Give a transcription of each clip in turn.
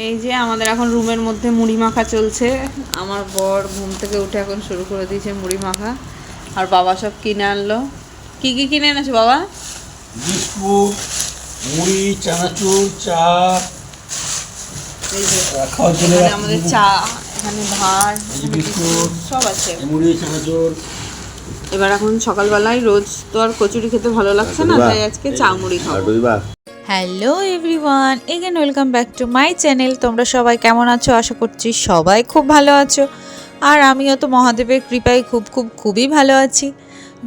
এই যে আমাদের এখন রুমের মধ্যে মুড়ি মাখা চলছে। আমার বর ঘুম থেকে উঠে এখন শুরু করে দিয়েছে মুড়ি মাখা, আর বাবা সব কিনে আনলো। কি কি কিনে এনেছো বাবা? বিস্কুট, মুড়ি, চানাচুর, চা। এই যে খাওয়ার জন্য আমাদের চা, এখানে ভাত, বিস্কুট সব আছে, মুড়ি, চানাচুর। এবার এখন সকালবেলায় রোজ তো আর কচুরি খেতে ভালো লাগছে না, তাই আজকে চা মুড়ি খাবো। Hello everyone, again welcome back to my channel. তোমরা সবাই কেমন আছো? আশা করছি সবাই খুব ভালো আছো, আর আমিও তো মহাদেবের কৃপায় খুবই ভালো আছি।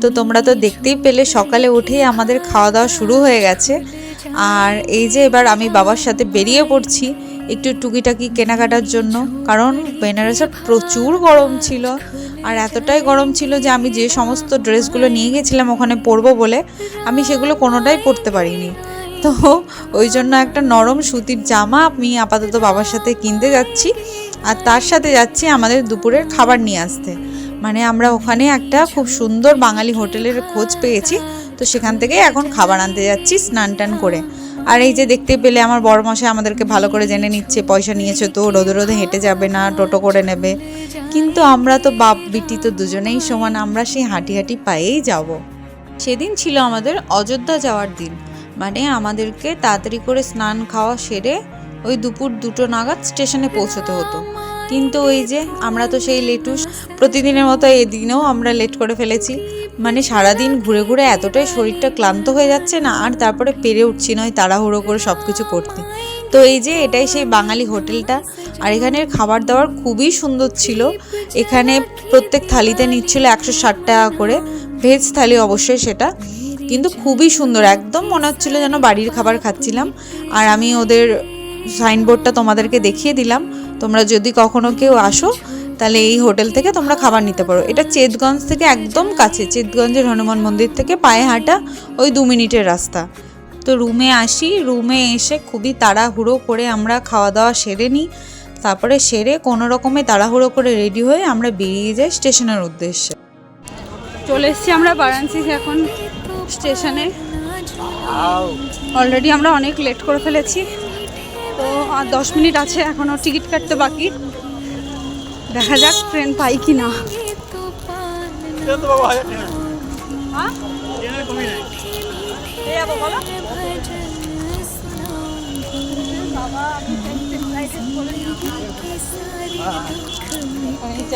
তো তোমরা তো দেখতেই পেলে সকালে উঠেই আমাদের খাওয়া দাওয়া শুরু হয়ে গেছে। আর এই যে এবার আমি বাবার সাথে বেরিয়ে পড়ছি একটু টুকিটাকি কেনাকাটার জন্য, কারণ বেনারসে প্রচুর গরম ছিল। আর এতটাই গরম ছিল যে আমি যে সমস্ত ড্রেসগুলো নিয়ে গেছিলাম ওখানে পরবো বলে, আমি সেগুলো কোনোটাই পরতে পারিনি। তো ওই জন্য একটা নরম সুতির জামা আমি আপাতত বাবার সাথে কিনতে যাচ্ছি, আর তার সাথে যাচ্ছি আমাদের দুপুরের খাবার নিয়ে আসতে। মানে আমরা ওখানে একটা খুব সুন্দর বাঙালি হোটেলের খোঁজ পেয়েছি, তো সেখান থেকে এখন খাবার আনতে যাচ্ছি স্নান টান করে। আর এই যে দেখতে পেলে আমার বড় মশাই আমাদেরকে ভালো করে জেনে নিচ্ছে, পয়সা নিয়েছে তো রোদে রোদে হেঁটে যাবে না, টোটো করে নেবে। কিন্তু আমরা তো বাপ বিটি তো দুজনেই সমান, আমরা সেই হাঁটি হাঁটি পায়েই যাব। সেদিন ছিল আমাদের অযোধ্যা যাওয়ার দিন, মানে আমাদেরকে তাড়াতাড়ি করে স্নান খাওয়া সেরে ওই দুপুর 2টো নাগাদ স্টেশনে পৌঁছতে হতো। কিন্তু ওই যে আমরা তো সেই লেটুস, প্রতিদিনের মতো এদিনও আমরা লেট করে ফেলেছি। মানে সারাদিন ঘুরে ঘুরে এতটাই শরীরটা ক্লান্ত হয়ে যাচ্ছে না, আর তারপরে পেরে উঠছি নয় তাড়াহুড়ো করে সব কিছু করতে। তো এই যে এটাই সেই বাঙালি হোটেলটা, আর এখানের খাবার দাবার খুবই সুন্দর ছিল। এখানে প্রত্যেক থালিতে নিচ্ছিল 160 টাকা করে, ভেজ থালি অবশ্যই সেটা, কিন্তু খুবই সুন্দর, একদম মনে হচ্ছিল যেন বাড়ির খাবার খাচ্ছিলাম। আর আমি ওদের সাইনবোর্ডটা তোমাদেরকে দেখিয়ে দিলাম, তোমরা যদি কখনো কেউ আসো তাহলে এই হোটেল থেকে তোমরা খাবার নিতে পারো। এটা চেতগঞ্জ থেকে একদম কাছে, চেতগঞ্জের হনুমান মন্দির থেকে পায়ে হাঁটা ওই 2 মিনিটের রাস্তা। তো রুমে আসি, রুমে এসে খুবই তাড়াহুড়ো করে আমরা খাওয়া দাওয়া সেরে নিই। তারপরে সেরে কোনো রকমে তাড়াহুড়ো করে রেডি হয়ে আমরা বেরিয়ে যাই স্টেশনের উদ্দেশ্যে। চলে এসেছি আমরা বারাণসী এখন স্টেশনে। অলরেডি আমরা অনেক লেট করে ফেলেছি, তো আর 10 মিনিট আছে এখনও টিকিট কাটতে বাকি। দেখা যাক ট্রেন পাই কি না।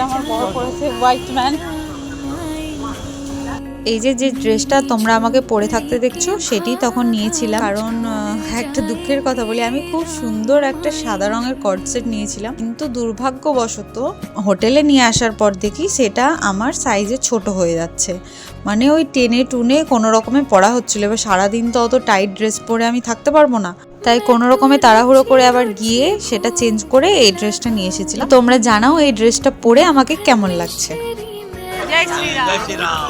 আমার বড় পড়েছে হোয়াইট ম্যান। এই যে ড্রেসটা তোমরা আমাকে পরে থাকতে দেখছো সেটি তখন নিয়েছিলাম, কারণ একটা দুঃখের কথা বলি, আমি খুব সুন্দর একটা সাদা রঙের কর্ডসেট নিয়েছিলাম, কিন্তু দুর্ভাগ্যবশত হোটেলে নিয়ে আসার পর দেখি সেটা আমার সাইজে ছোট হয়ে যাচ্ছে। মানে ওই টেনে টুনে কোনো রকমে পরা হচ্ছিল। এবার সারাদিন তো অত টাইট ড্রেস পরে আমি থাকতে পারবো না, তাই কোনো রকমে তাড়াহুড়ো করে আবার গিয়ে সেটা চেঞ্জ করে এই ড্রেসটা নিয়ে এসেছিলাম। তোমরা জানাও এই ড্রেসটা পরে আমাকে কেমন লাগছে। জয় শ্রীরাম। জয় শ্রীরাম।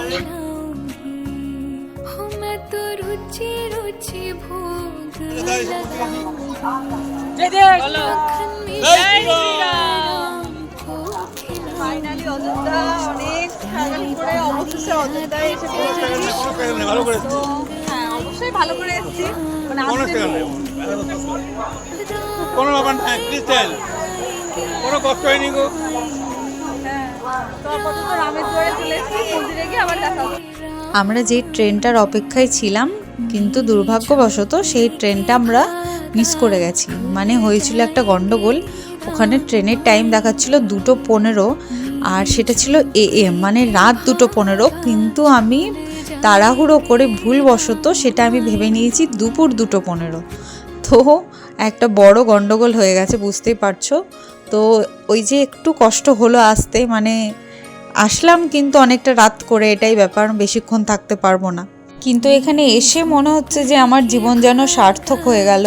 ফাইনালি অযোধ্যা অনেক স্ট্রাগল করে অবশেষে অযোধ্যায় এসে পৌঁছেছি। তো হ্যাঁ, অবশ্যই ভালো করে এসেছি, মানে কোনো ব্যাপার না, ক্রিস্টাল কোনো কষ্ট হয়নি গো। হ্যাঁ, তো আপাতত রামের দুয়ারে চলে এসেছি, মন্দিরে গিয়ে আবার দেখা হবে। আমরা যে ট্রেনটার অপেক্ষায় ছিলাম, কিন্তু দুর্ভাগ্যবশত সেই ট্রেনটা আমরা মিস করে গেছি। মানে হয়েছিল একটা গন্ডগোল, ওখানে ট্রেনের টাইম দেখাচ্ছিল 2:15, আর সেটা ছিল AM, মানে রাত 2:15, কিন্তু আমি তাড়াহুড়ো করে ভুলবশত সেটা আমি ভেবে নিয়েছি দুপুর 2:15। তো একটা বড় গন্ডগোল হয়ে গেছে, বুঝতেই পারছো। তো ওই যে একটু কষ্ট হলো আসতে, মানে আসলাম কিন্তু অনেকটা রাত করে, এটাই ব্যাপার, বেশিক্ষণ থাকতে পারবো না। কিন্তু এখানে এসে মনে হচ্ছে যে আমার জীবন যেন সার্থক হয়ে গেল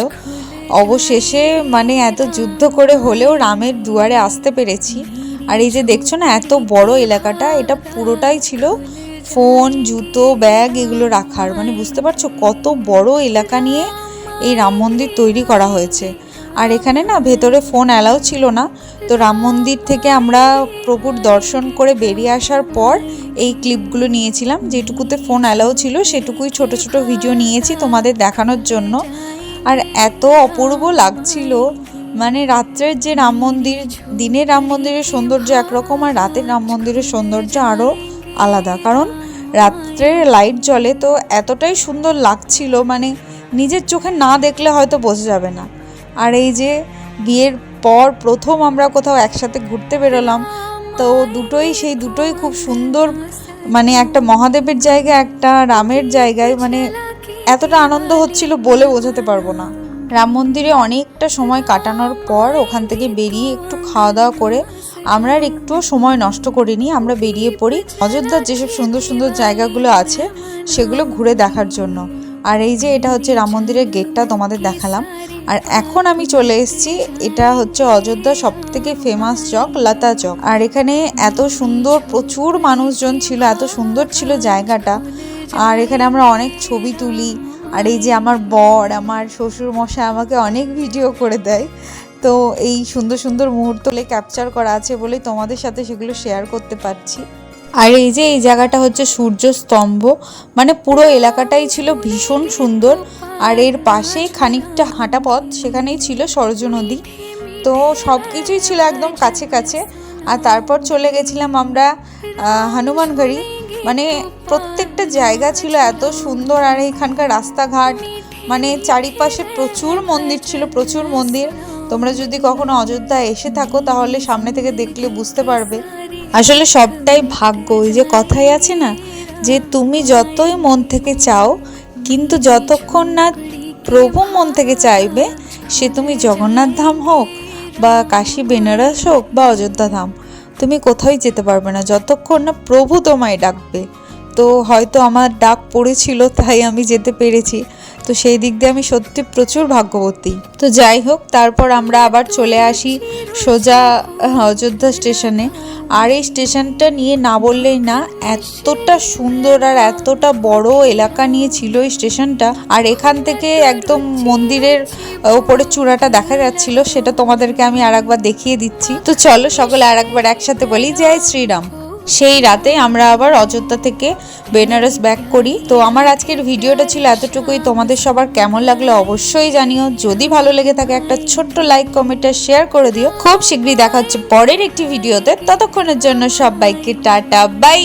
অবশেষে। মানে এত যুদ্ধ করে হলেও রামের দুয়ারে আসতে পেরেছি। আর এই যে দেখছো না এত বড় এলাকাটা, এটা পুরোটাই ছিল ফোন, জুতো, ব্যাগ এগুলো রাখার। মানে বুঝতে পারছো কত বড় এলাকা নিয়ে এই রাম মন্দির তৈরি করা হয়েছে। আর এখানে না ভেতরে ফোন অ্যালাউ ছিল না। তো রাম মন্দির থেকে আমরা প্রভুর দর্শন করে বেরিয়ে আসার পর এই ক্লিপগুলো নিয়েছিলাম, যেটুকুতে ফোন অ্যালাউ ছিল সেটুকুই ছোট ছোট ভিডিও নিয়েছি তোমাদের দেখানোর জন্য। আর এত অপূর্ব লাগছিল, মানে রাত্রের যে রাম মন্দির, দিনের রাম মন্দিরের সৌন্দর্য একরকম আর রাতের রাম মন্দিরের সৌন্দর্য আরও আলাদা। কারণ রাত্রে লাইট জ্বলে তো এতটাই সুন্দর লাগছিল, মানে নিজের চোখে না দেখলে হয়তো বোঝা যাবে না। আর এই যে বিয়ের পর প্রথম আমরা কোথাও একসাথে ঘুরতে বেরোলাম, তো সেই দুটোই খুব সুন্দর, মানে একটা মহাদেবের জায়গায় একটা রামের জায়গায়, মানে এতটা আনন্দ হচ্ছিল বলে বোঝাতে পারবো না। রাম মন্দিরে অনেকটা সময় কাটানোর পর ওখান থেকে বেরিয়ে একটু খাওয়া দাওয়া করে আমরা আর একটু সময় নষ্ট করিনি, আমরা বেরিয়ে পড়ি অযোধ্যার যেসব সুন্দর সুন্দর জায়গাগুলো আছে সেগুলো ঘুরে দেখার জন্য। আর এই যে এটা হচ্ছে রাম মন্দিরের গেটটা তোমাদের দেখালাম। আর এখন আমি চলে এসেছি, এটা হচ্ছে অযোধ্যার সবথেকে ফেমাস চক, লতা চক। আর এখানে এত সুন্দর, প্রচুর মানুষজন ছিল, এত সুন্দর ছিল জায়গাটা। আর এখানে আমরা অনেক ছবি তুলি। আর এই যে আমার বর, আমার শ্বশুর মশাই আমাকে অনেক ভিডিও করে দেয়, তো এই সুন্দর সুন্দর মুহূর্তগুলো ক্যাপচার করা আছে বলেই তোমাদের সাথে সেগুলো শেয়ার করতে পারছি। আর এই যে এই জায়গাটা হচ্ছে সূর্য স্তম্ভ, মানে পুরো এলাকাটাই ছিল ভীষণ সুন্দর। আর এর পাশেই খানিকটা হাঁটা পথ, সেখানেই ছিল সরজু নদী। তো সব কিছুই ছিল একদম কাছে কাছে। আর তারপর চলে গেছিলাম আমরা হনুমানগড়ি, মানে প্রত্যেকটা জায়গা ছিল এত সুন্দর। আর এখানকার রাস্তাঘাট, মানে চারিপাশে প্রচুর মন্দির ছিল, প্রচুর মন্দির। তোমরা যদি কখনো অযোধ্যা এসে থাকো তাহলে সামনে থেকে দেখলে বুঝতে পারবে। আসলে সবটাই ভাগ্য, ওই যে কথাই আছে না, যে তুমি যতই মন থেকে চাও, কিন্তু যতক্ষণ না প্রভু মন থেকে চাইবে, সে তুমি জগন্নাথ ধাম হোক বা কাশী বেনারস হোক বা অযোধ্যা ধাম, তুমি কোথাও যেতে পারবে না যতক্ষণ না প্রভু তোমায় ডাকবে। তো হয়তো আমার ডাক পড়েছিল তাই আমি যেতে পেরেছি, তো সেই দিক দিয়ে আমি সত্যি প্রচুর ভাগ্যবতী। তো যাই হোক, তারপর আমরা আবার চলে আসি সোজা অযোধ্যা স্টেশনে। আর এই স্টেশনটা নিয়ে না বললেই না, এতটা সুন্দর আর এতটা বড় এলাকা নিয়ে ছিল এই স্টেশনটা। আর এখান থেকে একদম মন্দিরের ওপরে চূড়াটা দেখা যাচ্ছিল, সেটা তোমাদেরকে আমি আরেকবার দেখিয়ে দিচ্ছি। তো চলো সকলে আরেকবার একসাথে বলি জয় শ্রীরাম। সেই রাতে আমরা আবার অযোধ্যা থেকে বেনারস ব্যাক করি। তো আমার আজকের ভিডিওটা ছিল এতটুকুই। তোমাদের সবার কেমন লাগলো অবশ্যই জানিও। যদি ভালো লেগে থাকে একটা ছোট্ট লাইক, কমেন্ট আর শেয়ার করে দিও। খুব শীঘ্রই দেখা হচ্ছে পরের একটি ভিডিওতে। ততক্ষণের জন্য সবাইকে টাটা, বাই।